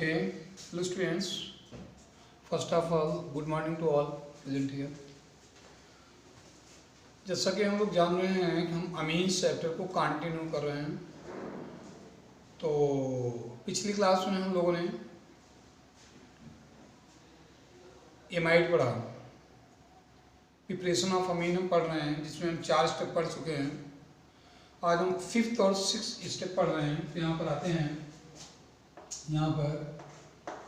Okay, hello students. First of all, good morning to all present here. जैसा कि हम लोग जान रहे हैं कि हम अमीन्स चैप्टर को कंटिन्यू कर रहे हैं, तो पिछली क्लास में हम लोगों ने एमाइड पढ़ा, प्रिपरेशन ऑफ अमीन हम पढ़ रहे हैं, जिसमें हम 4 स्टेप पढ़ चुके हैं। आज हम 5th और 6th स्टेप पढ़ रहे हैं। तो यहाँ पर आते हैं, यहाँ पर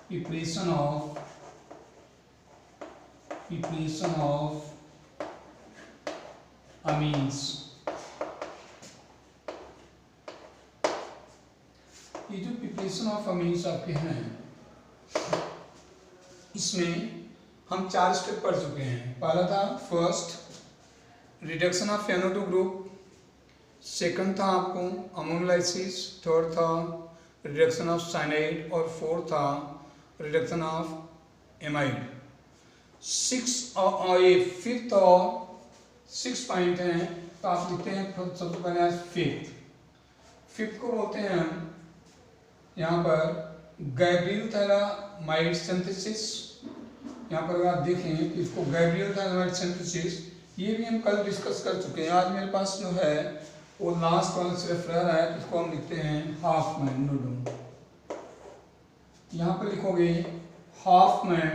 प्रिपरेशन ऑफ अमीन्स। ये जो प्रिपरेशन ऑफ अमीन्स आपके हैं, इसमें हम 4 स्टेप पढ़ चुके हैं। पहला था first reduction of NO2 group, second था आपको अमोनोलाइसिस, थर्ड था रिडक्शन ऑफ साइनाइड और फोर्थ था रिडक्शन ऑफ एमाइड। 5th और 6 पॉइंट हैं, तो आप लिखते हैं सबसे पहले फिफ्थ को बोलते हैं हम यहाँ पर गैब्रियल थैलामाइड सिंथेसिस। यहाँ पर अगर आप देखें कि इसको गैब्रियल थैलामाइड सिंथेसिस, ये भी हम कल डिस्कस कर चुके हैं। आज मेरे पास जो है वो लास्ट वाला सिर्फ रह रहा है, तो इसको हम लिखते हैं हाफमैन नोडो। यहाँ पर लिखोगे Hopman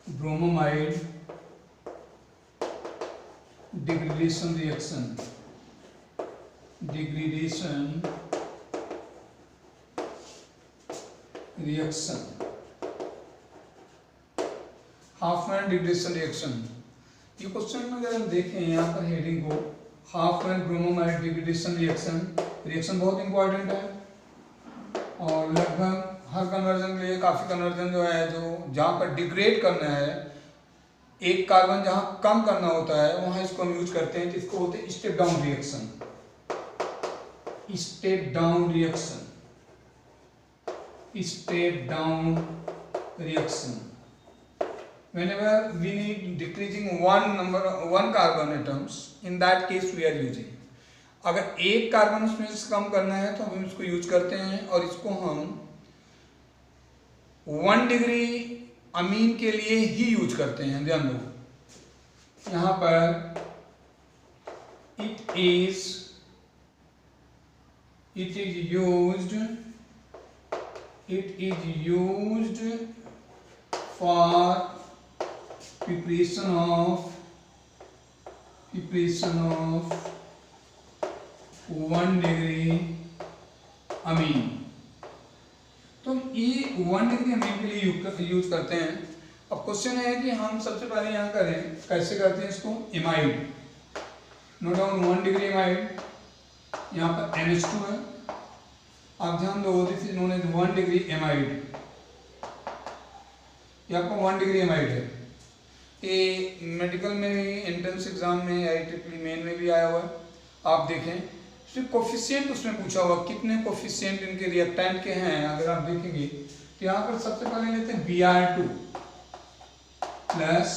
bromamide degradation reaction Hopman degradation reaction. ये क्वेश्चन में अगर हम देखें यहाँ पर हेडिंग को, हाफमैन ब्रोमोमाइड डिग्रेडेशन रिएक्शन बहुत इंपॉर्टेंट है, और लगभग हर कन्वर्जन के लिए काफ़ी कन्वर्जन जो है, जो जहाँ पर डिग्रेड करना है, एक कार्बन जहाँ कम करना होता है, वहाँ इसको हम यूज करते हैं। तो इसको बोलते हैं step down reaction. Whenever we need decreasing one carbon atoms, in that case we are using. अगर एक कार्बन उसमें से कम करना है तो हम इसको यूज करते हैं, और इसको हम 1 डिग्री अमीन के लिए ही यूज करते हैं। ध्यान दो, यहाँ पर it is used for preparation of 1 degree अमीन। तो ये 1 डिग्री अमीन के लिए यूज करते हैं। अब क्वेश्चन है कि हम सबसे पहले यहाँ करें, कैसे करते हैं इसको, amide. Note down 1 degree amide, यहाँ पर NH2 है। आप ध्यान दो, this is known as 1 degree amide. ये आपका 1 डिग्री एमाइड है। ये मेडिकल में भी, एंट्रेंस एग्जाम में, IEEE मेन में भी आया हुआ है। आप देखें, सिर्फ कोफिशिएंट उसमें पूछा हुआ, कितने कोफिशिएंट इनके रिएक्टेंट के हैं। अगर आप देखेंगे तो यहाँ पर सबसे पहले लेते हैं Br2 प्लस,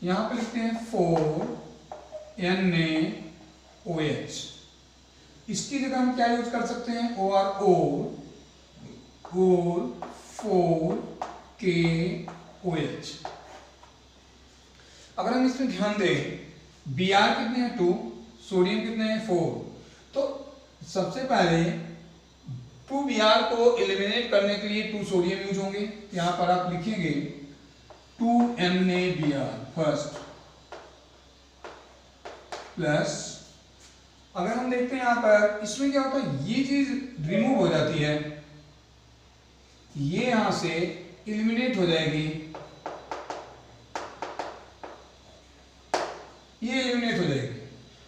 यहाँ पर लिखते हैं 4NaOH। इसकी जगह हम क्या यूज कर सकते हैं, OR 4KOH। अगर हम इसमें ध्यान दें, Br कितने हैं 2, सोडियम कितने हैं 4, तो सबसे पहले 2Br को एलिमिनेट करने के लिए 2 सोडियम यूज होंगे। यहाँ पर आप लिखेंगे 2NaBr फर्स्ट प्लस, अगर हम देखते हैं यहाँ पर, इसमें क्या होता है, ये चीज रिमूव हो जाती है, ये यहां से एलिमिनेट हो जाएगी, ये एलिमिनेट हो जाएगी।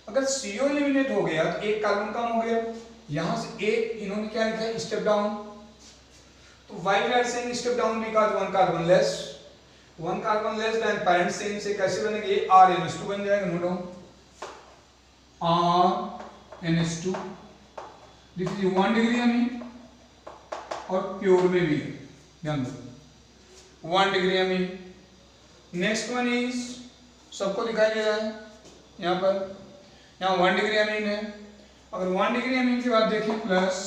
अगर CO एलिमिनेट हो गया तो एक कार्बन कम हो गया, यहां से एक, इन्होंने क्या लिखा है, स्टेप डाउन। तो why we are saying step down, because one carbon less than parent chain से कैसे बनेंगे, RNH2 बन जाएगा। Note down RNH2, this is 1 degree amine, और प्योर में भी ध्यान दो 1 degree amine. Next one is, सबको दिखाई दे रहा है यहाँ पर, यहाँ 1 डिग्री अमीन है। अगर 1 डिग्री अमीन की बात देखें प्लस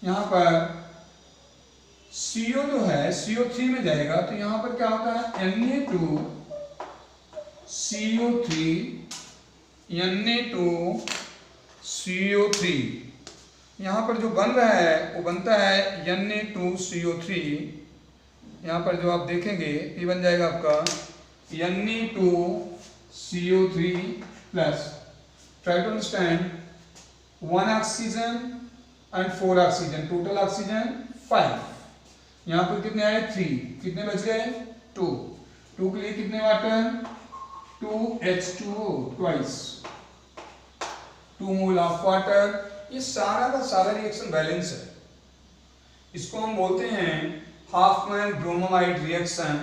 यहाँ पर CO जो है CO3 में जाएगा तो यहाँ पर क्या होता है Na2CO3 Na2CO3 यहाँ पर जो बन रहा है वो बनता है Na2CO3। यहाँ पर जो आप देखेंगे ये बन जाएगा आपका Na2CO3 plus try to understand 1 oxygen and 4 oxygen, total oxygen 5। यहाँ पर कितने आए 3, कितने बच गए 2 के लिए कितने water 2H2O twice 2 mole of water. ये सारा का सारा रिएक्शन बैलेंस है, इसको हम बोलते हैं हाफमैन ब्रोमोमाइड रिएक्शन।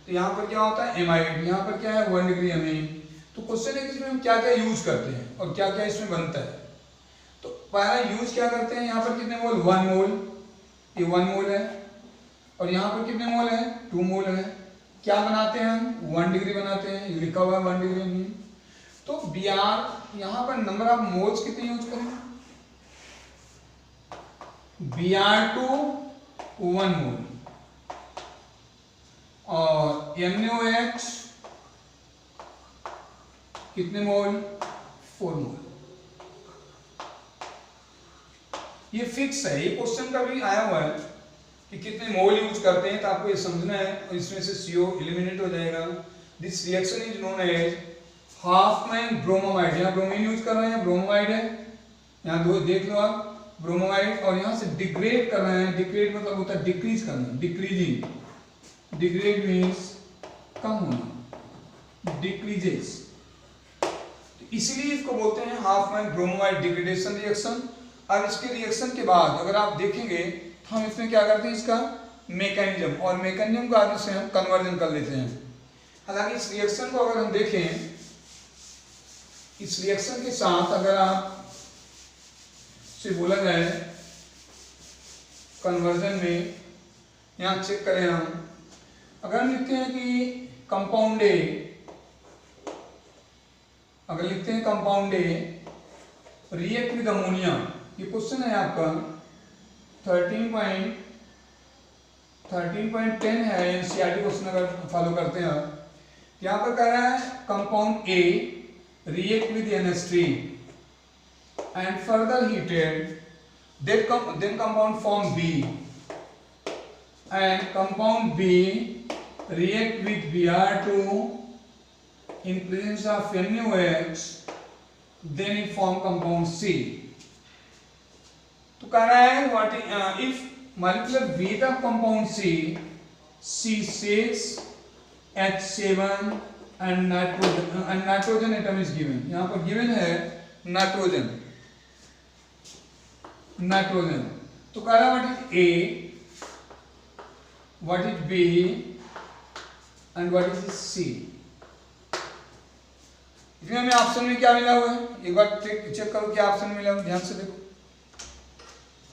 तो यहाँ पर क्या होता है एमाइड, यहाँ पर क्या है 1 डिग्री अमीन। तो क्वेश्चन है कि इसमें हम क्या क्या यूज करते हैं और क्या क्या इसमें बनता है। तो पहला यूज क्या करते हैं, यहाँ पर कितने मोल 1 मोल, ये 1 मोल है और यहाँ पर कितने मोल है 2 मोल है। क्या बनाते हैं हम 1 डिग्री बनाते हैं, ये लिखा हुआ है 1 डिग्री अमीन। तो Br यहाँ पर नंबर ऑफ मोल्स कितने यूज करें, Br2 1 मोल और MnOH कितने मोल 4 मोल। ये फिक्स है, ये क्वेश्चन का भी आया हुआ है कि कितने मोल यूज करते हैं, तो आपको ये समझना है और इसमें से CO एलिमिनेट हो जाएगा। This reaction is known as Hoffmann bromamide. यहाँ ब्रोमीन यूज कर रहे हैं, ब्रोमोमाइड है, यहाँ दो देख लो आप ब्रोमोमाइड, और यहाँ से डिग्रेड कर रहे हैं। डिग्रेड मतलब होता है डिक्रीज करना, डिक्रीजिंग, डिग्रेड मीन्स कम होना, डिक्रीजेस। इसलिए इसको बोलते हैं हाफमैन ब्रोमोमाइड डिग्रेडेशन रिएक्शन। अब इसके रिएक्शन के बाद अगर आप देखेंगे तो हम इसमें क्या करते हैं, इसका मैकेनिज्म, और मैकेनिज्म को आगे से हम कन्वर्जन कर लेते हैं। हालांकि इस रिएक्शन को अगर हम देखें, इस रिएक्शन के साथ अगर आप से बोला जाए कन्वर्जन में, यहाँ चेक करें हम, अगर हम लिखते हैं कि कंपाउंड ए, अगर लिखते हैं compound A react with ammonia, ये क्वेश्चन है आपका 13.10 है एनसीईआरटी क्वेश्चन अगर फॉलो करते हैं आप। यहाँ पर कह रहा है compound A react with NH3 and further heated, then compound form B, and compound B react with Br2 in presence of NaOH, then it form compound C. तो कह रहा है what if molecular weight of compound C6H7 and nitrogen atom is given. यहाँ पर given है nitrogen, तो कह रहा what is A, what is B and what is C। इसमें हमें ऑप्शन में क्या मिला हुआ है, एक बार चेक करो क्या ऑप्शन मिला हुआ, ध्यान से देखो।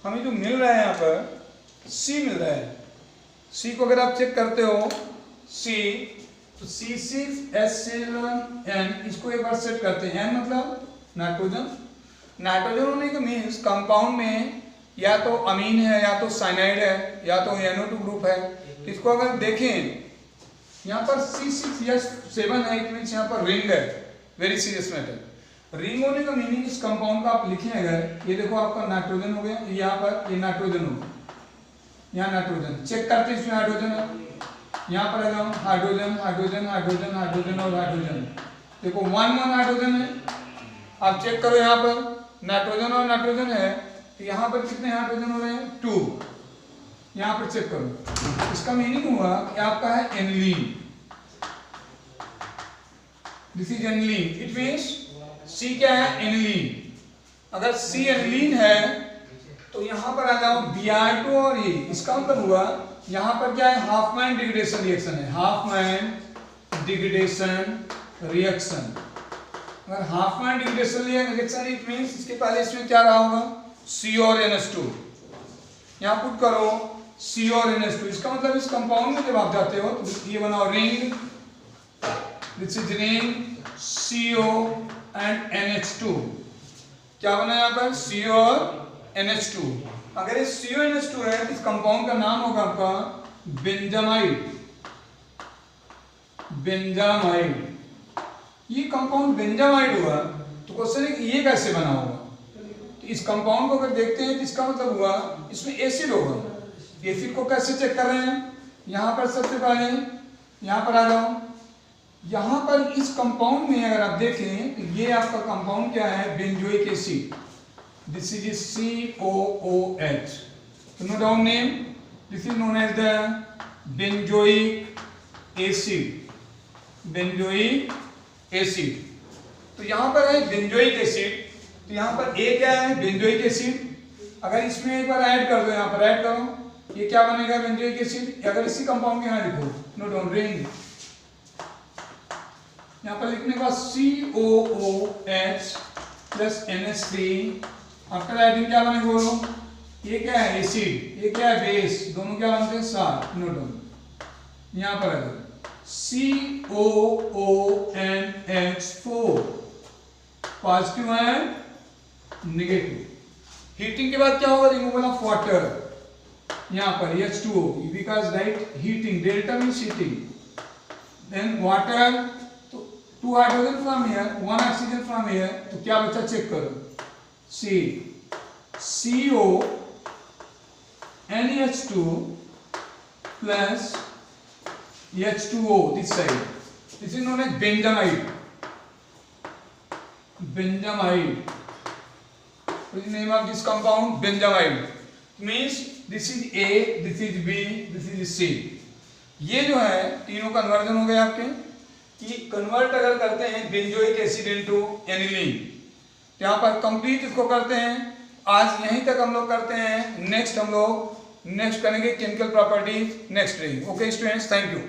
हमें जो मिल रहा है यहाँ पर C मिल रहा है। C को अगर आप चेक करते हो C, तो C6H7N, इसको एक बार सेट करते हैं, N मतलब नाइट्रोजन। नाइट्रोजन होने का मीन्स कंपाउंड में या तो अमीन है, या तो साइनाइड है, या तो NO2 ग्रुप है। तो इसको अगर देखें यहाँ पर C6H7 है, इट मीन्स यहाँ पर रिंग है, वेरी सीरियस मैटर। रिंग होने का मीनिंग इस कंपाउंड का आप लिखें अगर, ये देखो आपका नाइट्रोजन हो गया, यहाँ पर ये नाइट्रोजन हो गया, यहाँ नाइट्रोजन चेक करते हैं, इसमें हाइड्रोजन है, यहाँ पर अगर हाइड्रोजन हाइड्रोजन हाइड्रोजन हाइड्रोजन और हाइड्रोजन, देखो 1 हाइड्रोजन है। आप चेक करो यहाँ पर नाइट्रोजन और नाइट्रोजन है, तो यहाँ पर कितने हाइड्रोजन हो रहे हैं 2। यहाँ पर चेक करो, इसका मीनिंग हुआ कि आपका है aniline, this is aniline, it means C क्या है एनिलीन। अगर C एनिलीन है तो यहाँ पर आ जाओ Br2 और E, इसका मतलब हुआ यहाँ पर क्या है हाफमैन डिग्रेडेशन रिएक्शन है, हाफमैन डिग्रेडेशन रिएक्शन। अगर Hopman degradation reaction it means इसके पहले इसमें क्या रहा होगा C और NH2, यहाँ पुट करो C और NH2, इसका मतलब इस कंपाउंड में जब आप जाते हो तो ये बनाओ ring, this is ring CO and NH2, क्या बना यहाँ पर CO और NH2। अगर ये CONH2 है तो इस कंपाउंड का नाम होगा आपका बेंजामाइड। बेंजामाइड, ये कंपाउंड बेंजामाइड हुआ तो क्वेश्चन है कि ये कैसे बना होगा। तो इस कंपाउंड को अगर देखते हैं तो इसका मतलब हुआ इसमें एसिड होगा। एसिड को कैसे चेक कर रहे हैं, यहाँ पर सबसे पहले यहाँ पर आ जाओ। यहाँ पर इस कंपाउंड में अगर आप देखें तो ये आपका कंपाउंड क्या है, benzoic acid. This is COOH। Note down name, this is known as the benzoic acid. Benzoic acid. तो यहाँ पर है बेंजोइक एसिड, तो यहाँ पर A क्या है, बेंजोइक एसिड। अगर इसमें एक बार ऐड कर दो, यहाँ पर ऐड करो, ये क्या बनेगा, बेंजोइक एसिड। अगर इसी कंपाउंड के यहाँ लिखो, नोट डाउन रिंग, यहाँ पर लिखने के बाद COOH plus NH3। After adding क्या बनेगा बोलो, ये क्या है एसिड, ये क्या है बेस, दोनों क्या बनते हैं साथ। नोट डाउन, यहाँ पर है COONH4 पॉजिटिव है नेगेटिव। हीटिंग के बाद क्या होगा, रिमूवल ऑफ वाटर। यहाँ पर H2O because right heating, delta means heating, then water, तो 2 hydrogen from here, 1 oxygen from here, तो क्या बचा चेक करो, CO NH2 plus H2O this side. This is known as benzamide. Benzamide. What is the name of this compound? Benzamide. Means this is A, this is B, this is C. ये जो है तीनों conversion हो गए आपके, कि convert अगर करते हैं बेंजोइक एसिड इनटू एनिलीन, यहाँ पर कंप्लीट इसको करते हैं। आज यहीं तक हम लोग करते हैं, नेक्स्ट हम लोग नेक्स्ट करेंगे chemical properties next day. Okay students, thank you.